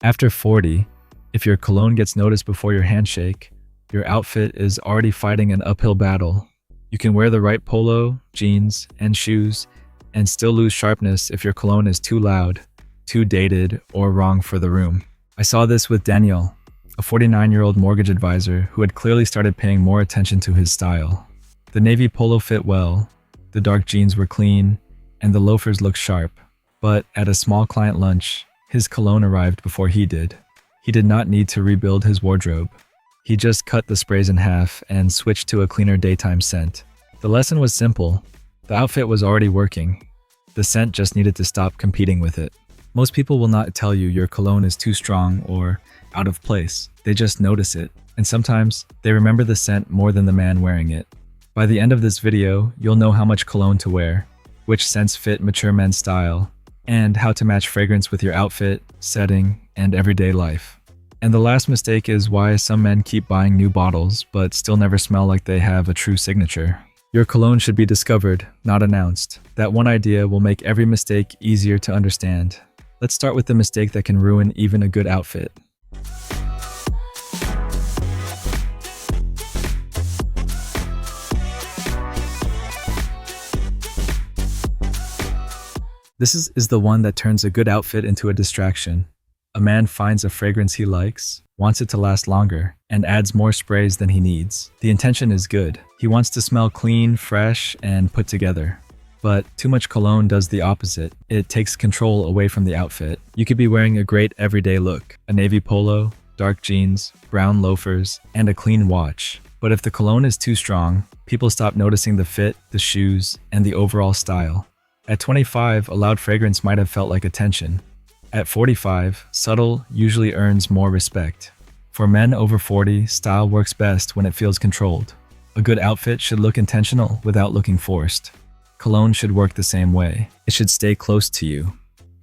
After 40, if your cologne gets noticed before your handshake, your outfit is already fighting an uphill battle. You can wear the right polo, jeans, and shoes, and still lose sharpness if your cologne is too loud, too dated, or wrong for the room. I saw this with Daniel, a 49-year-old mortgage advisor who had clearly started paying more attention to his style. The navy polo fit well, the dark jeans were clean, and the loafers looked sharp. But at a small client lunch, his cologne arrived before he did. He did not need to rebuild his wardrobe. He just cut the sprays in half and switched to a cleaner daytime scent. The lesson was simple. The outfit was already working. The scent just needed to stop competing with it. Most people will not tell you your cologne is too strong or out of place. They just notice it, and sometimes they remember the scent more than the man wearing it. By the end of this video, you'll know how much cologne to wear, which scents fit mature men's style, and how to match fragrance with your outfit, setting, and everyday life. And the last mistake is why some men keep buying new bottles but still never smell like they have a true signature. Your cologne should be discovered, not announced. That one idea will make every mistake easier to understand. Let's start with the mistake that can ruin even a good outfit. This is the one that turns a good outfit into a distraction. A man finds a fragrance he likes, wants it to last longer, and adds more sprays than he needs. The intention is good. He wants to smell clean, fresh, and put together. But too much cologne does the opposite. It takes control away from the outfit. You could be wearing a great everyday look, a navy polo, dark jeans, brown loafers, and a clean watch. But if the cologne is too strong, people stop noticing the fit, the shoes, and the overall style. At 25, a loud fragrance might have felt like attention. At 45, subtle usually earns more respect. For men over 40, style works best when it feels controlled. A good outfit should look intentional without looking forced. Cologne should work the same way. It should stay close to you.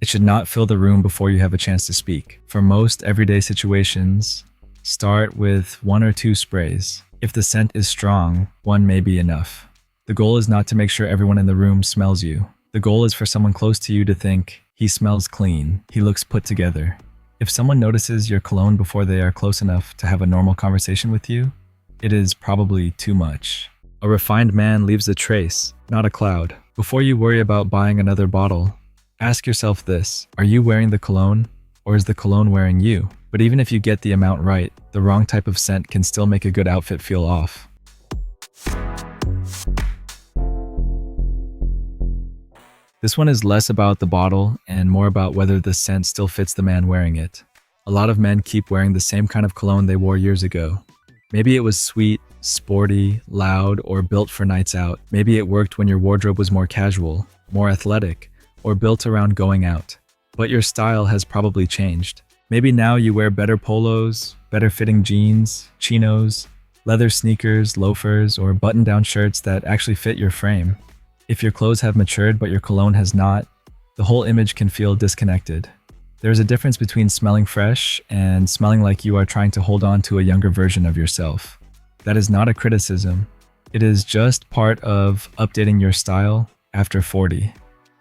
It should not fill the room before you have a chance to speak. For most everyday situations, start with 1 or 2 sprays. If the scent is strong, 1 may be enough. The goal is not to make sure everyone in the room smells you. The goal is for someone close to you to think, he smells clean, he looks put together. If someone notices your cologne before they are close enough to have a normal conversation with you, it is probably too much. A refined man leaves a trace, not a cloud. Before you worry about buying another bottle, ask yourself this: are you wearing the cologne, or is the cologne wearing you? But even if you get the amount right, the wrong type of scent can still make a good outfit feel off. This one is less about the bottle and more about whether the scent still fits the man wearing it. A lot of men keep wearing the same kind of cologne they wore years ago. Maybe it was sweet, sporty, loud, or built for nights out. Maybe it worked when your wardrobe was more casual, more athletic, or built around going out. But your style has probably changed. Maybe now you wear better polos, better fitting jeans, chinos, leather sneakers, loafers, or button-down shirts that actually fit your frame. If your clothes have matured but your cologne has not, the whole image can feel disconnected. There's a difference between smelling fresh and smelling like you are trying to hold on to a younger version of yourself. That is not a criticism. It is just part of updating your style after 40.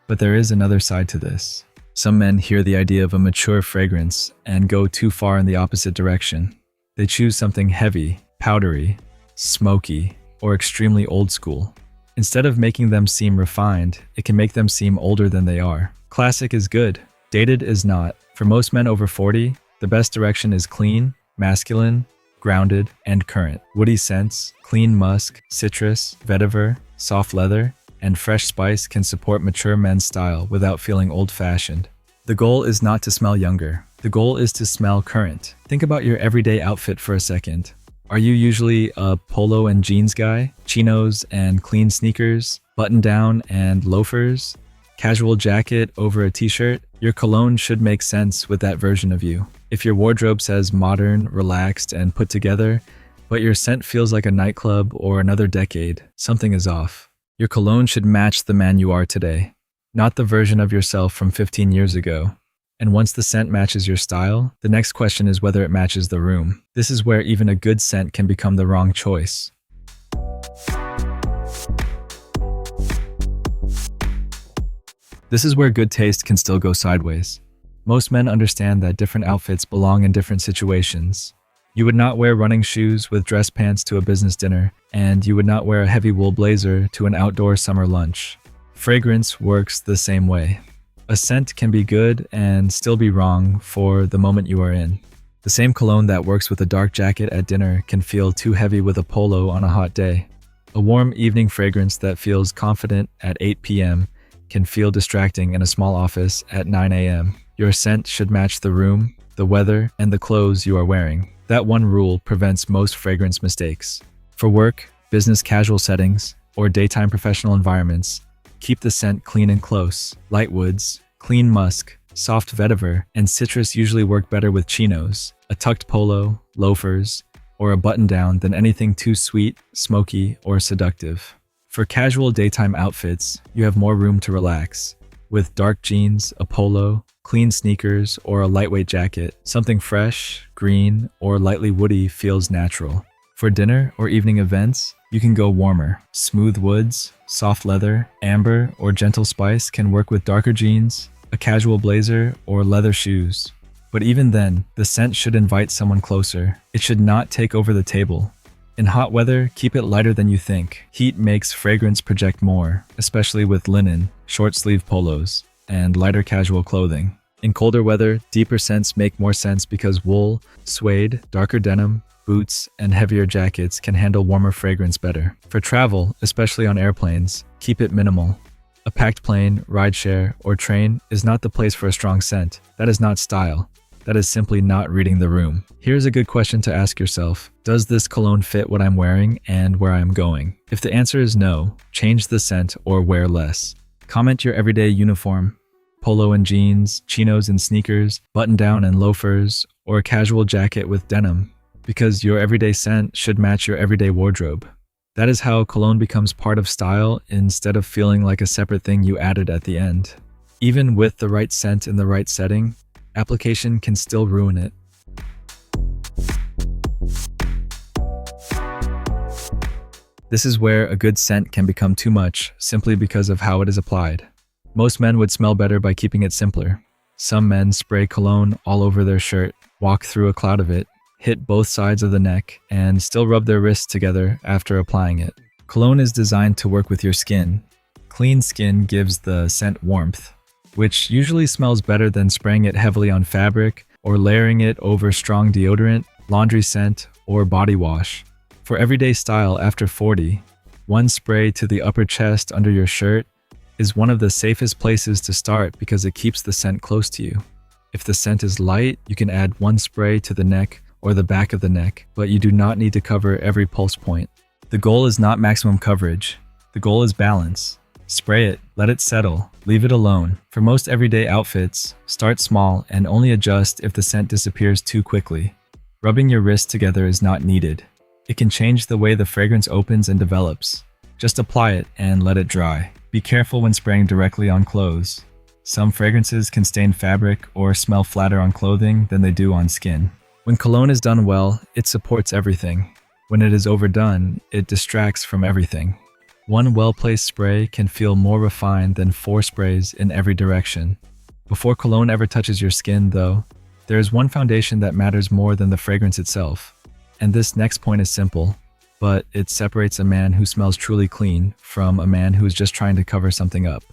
But there is another side to this. Some men hear the idea of a mature fragrance and go too far in the opposite direction. They choose something heavy, powdery, smoky, or extremely old school. Instead of making them seem refined, it can make them seem older than they are. Classic is good. Dated is not. For most men over 40, the best direction is clean, masculine, grounded, and current. Woody scents, clean musk, citrus, vetiver, soft leather, and fresh spice can support mature men's style without feeling old-fashioned. The goal is not to smell younger. The goal is to smell current. Think about your everyday outfit for a second. Are you usually a polo and jeans guy? Chinos and clean sneakers? Button down and loafers? Casual jacket over a t-shirt? Your cologne should make sense with that version of you. If your wardrobe says modern, relaxed, and put together, but your scent feels like a nightclub or another decade, something is off. Your cologne should match the man you are today, not the version of yourself from 15 years ago. And once the scent matches your style, the next question is whether it matches the room. This is where even a good scent can become the wrong choice. This is where good taste can still go sideways. Most men understand that different outfits belong in different situations. You would not wear running shoes with dress pants to a business dinner, and you would not wear a heavy wool blazer to an outdoor summer lunch. Fragrance works the same way. A scent can be good and still be wrong for the moment you are in. The same cologne that works with a dark jacket at dinner can feel too heavy with a polo on a hot day. A warm evening fragrance that feels confident at 8 p.m. can feel distracting in a small office at 9 a.m. Your scent should match the room, the weather, and the clothes you are wearing. That one rule prevents most fragrance mistakes. For work, business casual settings, or daytime professional environments, keep the scent clean and close. Light woods, clean musk, soft vetiver, and citrus usually work better with chinos, a tucked polo, loafers, or a button-down than anything too sweet, smoky, or seductive. For casual daytime outfits, you have more room to relax. With dark jeans, a polo, clean sneakers, or a lightweight jacket, something fresh, green, or lightly woody feels natural. For dinner or evening events, you can go warmer. Smooth woods, soft leather, amber, or gentle spice can work with darker jeans, a casual blazer, or leather shoes. But even then, the scent should invite someone closer. It should not take over the table. In hot weather, keep it lighter than you think. Heat makes fragrance project more, especially with linen, short-sleeve polos, and lighter casual clothing. In colder weather, deeper scents make more sense because wool, suede, darker denim, boots, and heavier jackets can handle warmer fragrance better. For travel, especially on airplanes, keep it minimal. A packed plane, rideshare, or train is not the place for a strong scent. That is not style. That is simply not reading the room. Here's a good question to ask yourself. Does this cologne fit what I'm wearing and where I'm going? If the answer is no, change the scent or wear less. Comment your everyday uniform, polo and jeans, chinos and sneakers, button-down and loafers, or a casual jacket with denim, because your everyday scent should match your everyday wardrobe. That is how cologne becomes part of style instead of feeling like a separate thing you added at the end. Even with the right scent in the right setting, application can still ruin it. This is where a good scent can become too much simply because of how it is applied. Most men would smell better by keeping it simpler. Some men spray cologne all over their shirt, walk through a cloud of it, hit both sides of the neck, and still rub their wrists together after applying it. Cologne is designed to work with your skin. Clean skin gives the scent warmth, which usually smells better than spraying it heavily on fabric or layering it over strong deodorant, laundry scent, or body wash. For everyday style after 40, one spray to the upper chest under your shirt is one of the safest places to start because it keeps the scent close to you. If the scent is light, you can add one spray to the neck or the back of the neck, but you do not need to cover every pulse point. The goal is not maximum coverage. The goal is balance. Spray it, let it settle, leave it alone. For most everyday outfits, start small and only adjust if the scent disappears too quickly. Rubbing your wrists together is not needed. It can change the way the fragrance opens and develops. Just apply it and let it dry. Be careful when spraying directly on clothes. Some fragrances can stain fabric or smell flatter on clothing than they do on skin. When cologne is done well, it supports everything. When it is overdone, it distracts from everything. One well-placed spray can feel more refined than 4 sprays in every direction. Before cologne ever touches your skin, though, there is one foundation that matters more than the fragrance itself. And this next point is simple, but it separates a man who smells truly clean from a man who is just trying to cover something up.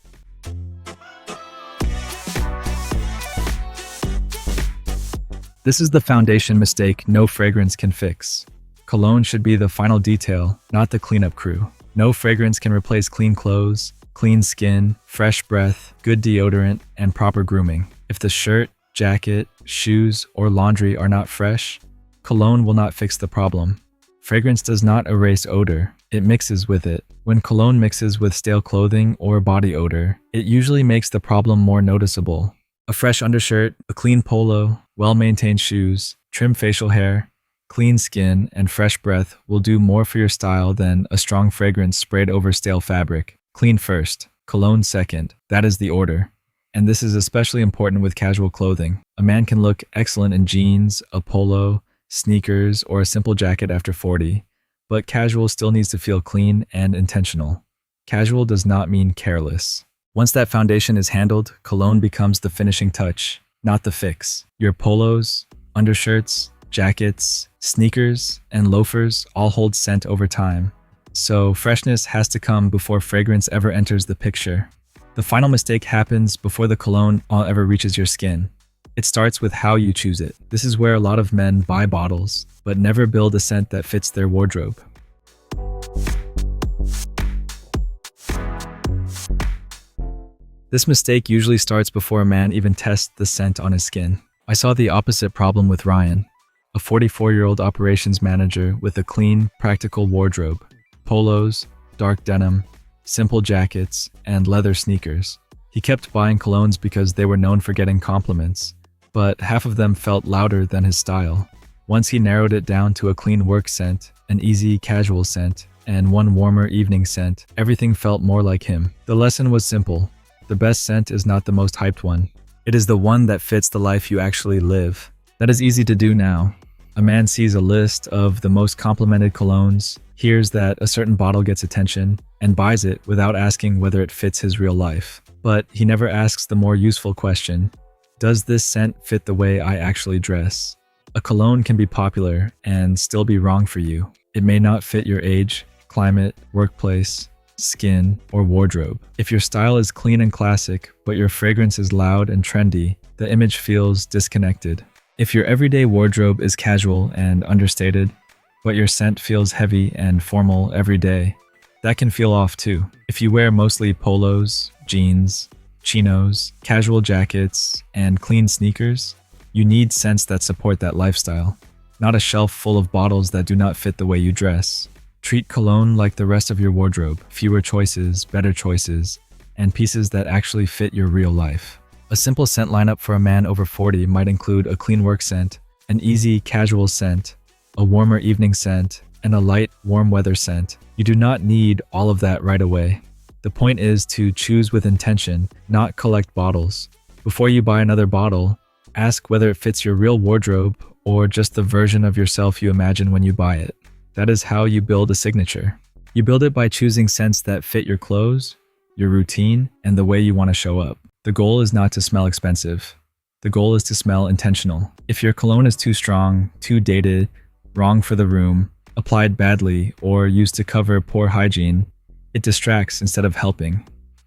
This is the foundation mistake no fragrance can fix. Cologne should be the final detail, not the cleanup crew. No fragrance can replace clean clothes, clean skin, fresh breath, good deodorant, and proper grooming. If the shirt, jacket, shoes, or laundry are not fresh, cologne will not fix the problem. Fragrance does not erase odor, it mixes with it. When cologne mixes with stale clothing or body odor, it usually makes the problem more noticeable. A fresh undershirt, a clean polo, well-maintained shoes, trim facial hair, clean skin, and fresh breath will do more for your style than a strong fragrance sprayed over stale fabric. Clean first, cologne second. That is the order. And this is especially important with casual clothing. A man can look excellent in jeans, a polo, sneakers, or a simple jacket after 40, but casual still needs to feel clean and intentional. Casual does not mean careless. Once that foundation is handled, cologne becomes the finishing touch. not the fix. Your polos, undershirts, jackets, sneakers, and loafers all hold scent over time. So freshness has to come before fragrance ever enters the picture. The final mistake happens before the cologne ever reaches your skin. It starts with how you choose it. This is where a lot of men buy bottles, but never build a scent that fits their wardrobe. This mistake usually starts before a man even tests the scent on his skin. I saw the opposite problem with Ryan, a 44-year-old operations manager with a clean, practical wardrobe. Polos, dark denim, simple jackets, and leather sneakers. He kept buying colognes because they were known for getting compliments, but half of them felt louder than his style. Once he narrowed it down to a clean work scent, an easy, casual scent, and one warmer evening scent, everything felt more like him. The lesson was simple. The best scent is not the most hyped one. It is the one that fits the life you actually live. That is easy to do now. A man sees a list of the most complimented colognes, hears that a certain bottle gets attention, and buys it without asking whether it fits his real life. But he never asks the more useful question: does this scent fit the way I actually dress? A cologne can be popular and still be wrong for you. It may not fit your age, climate, workplace, skin, or wardrobe. If your style is clean and classic, but your fragrance is loud and trendy, the image feels disconnected. If your everyday wardrobe is casual and understated, but your scent feels heavy and formal every day, that can feel off too. If you wear mostly polos, jeans, chinos, casual jackets, and clean sneakers, you need scents that support that lifestyle, not a shelf full of bottles that do not fit the way you dress. Treat cologne like the rest of your wardrobe: fewer choices, better choices, and pieces that actually fit your real life. A simple scent lineup for a man over 40 might include a clean work scent, an easy, casual scent, a warmer evening scent, and a light, warm weather scent. You do not need all of that right away. The point is to choose with intention, not collect bottles. Before you buy another bottle, ask whether it fits your real wardrobe or just the version of yourself you imagine when you buy it. That is how you build a signature. You build it by choosing scents that fit your clothes, your routine, and the way you want to show up. The goal is not to smell expensive. The goal is to smell intentional. If your cologne is too strong, too dated, wrong for the room, applied badly, or used to cover poor hygiene, it distracts instead of helping.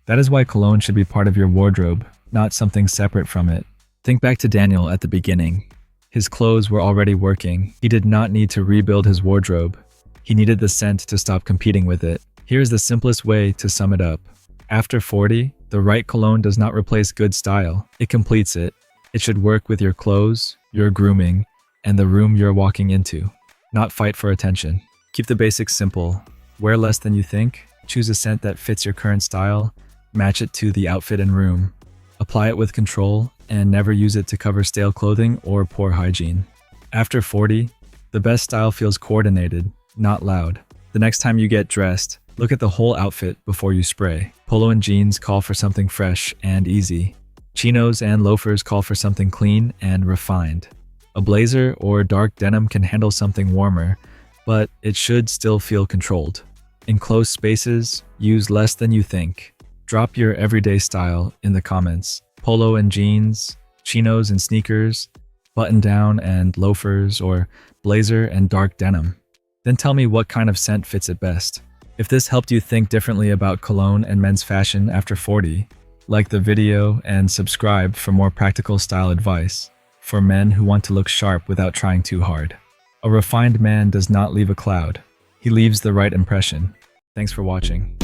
That is why cologne should be part of your wardrobe, not something separate from it. Think back to Daniel at the beginning. His clothes were already working. He did not need to rebuild his wardrobe. He needed the scent to stop competing with it. Here's the simplest way to sum it up. After 40, the right cologne does not replace good style. It completes it. It should work with your clothes, your grooming, and the room you're walking into, not fight for attention. Keep the basics simple. Wear less than you think. Choose a scent that fits your current style. Match it to the outfit and room. Apply it with control, and never use it to cover stale clothing or poor hygiene. After 40, the best style feels coordinated, not loud. The next time you get dressed, look at the whole outfit before you spray. Polo and jeans call for something fresh and easy. Chinos and loafers call for something clean and refined. A blazer or dark denim can handle something warmer, but it should still feel controlled. In closed spaces, use less than you think. Drop your everyday style in the comments. Polo and jeans, chinos and sneakers, button down and loafers, or blazer and dark denim. Then tell me what kind of scent fits it best. If this helped you think differently about cologne and men's fashion after 40, like the video and subscribe for more practical style advice for men who want to look sharp without trying too hard. A refined man does not leave a cloud. He leaves the right impression. Thanks for watching.